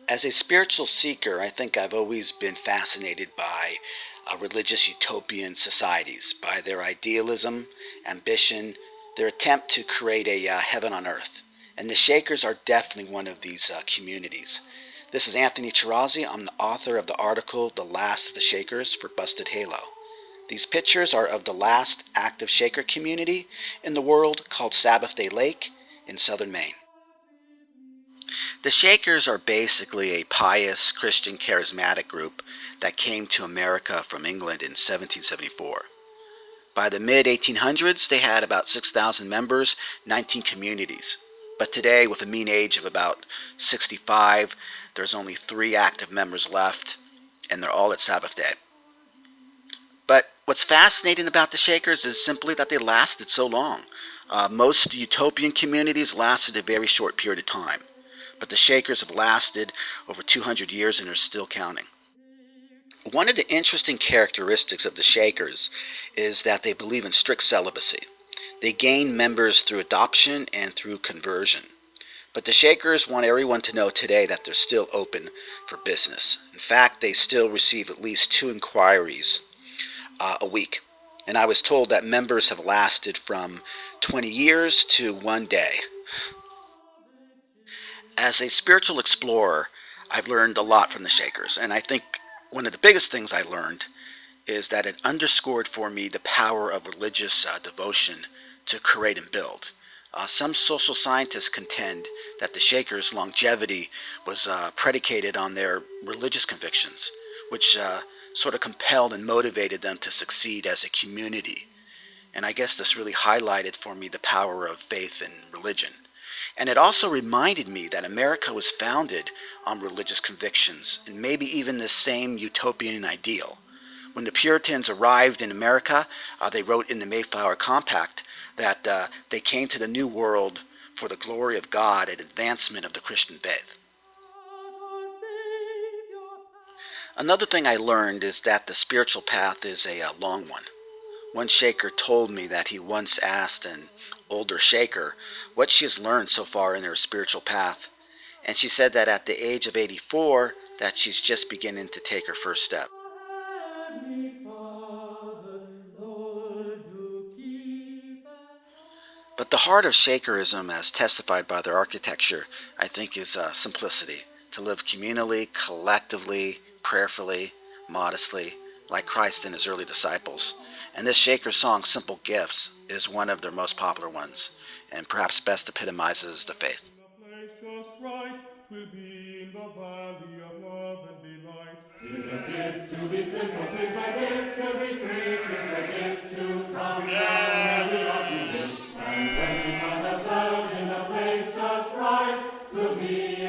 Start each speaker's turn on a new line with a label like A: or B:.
A: As a spiritual seeker, I think I've always been fascinated by religious utopian societies, by their idealism, ambition, their attempt to create a heaven on earth. And the Shakers are definitely one of these communities. This is Anthony Chiorazzi. I'm the author of the article The Last of the Shakers for Busted Halo. These pictures are of the last active Shaker community in the world called Sabbath Day Lake in southern Maine. The Shakers are basically a pious Christian charismatic group that came to America from England in 1774. By the mid 1800s, they had about 6,000 members, 19 communities. But today, with a mean age of about 65, there's only 3 active members left, and they're all at Sabbath Day. But what's fascinating about the Shakers is simply that they lasted so long. Most utopian communities lasted a very short period of time, but the Shakers have lasted over 200 years and are still counting. One of the interesting characteristics of the Shakers is that they believe in strict celibacy. They gain members through adoption and through conversion. But the Shakers want everyone to know today that they're still open for business. In fact, they still receive at least 2 inquiries a week. And I was told that members have lasted from 20 years to 1 day. As a spiritual explorer, I've learned a lot from the Shakers, and I think one of the biggest things I learned is that it underscored for me the power of religious devotion to create and build. Some social scientists contend that the Shakers' longevity was predicated on their religious convictions, which sort of compelled and motivated them to succeed as a community. And I guess this really highlighted for me the power of faith and religion. And it also reminded me that America was founded on religious convictions and maybe even this same utopian ideal. When the Puritans arrived in America, they wrote in the Mayflower Compact that they came to the New World for the glory of God and advancement of the Christian faith. Another thing I learned is that the spiritual path is a long one. One Shaker told me that he once asked an older Shaker what she has learned so far in her spiritual path, and she said that at the age of 84 that she's just beginning to take her first step. But the heart of Shakerism, as testified by their architecture, I think is simplicity, to live communally, collectively, prayerfully, modestly, like Christ and his early disciples. And this Shaker song, Simple Gifts, is one of their most popular ones, and perhaps best epitomizes the faith.
B: Will be in the valley of love and delight. 'Tis a gift to be simple, 'tis a gift to be free, 'tis a gift to come down where we ought to live. And when we find ourselves in the place just right, 'twill be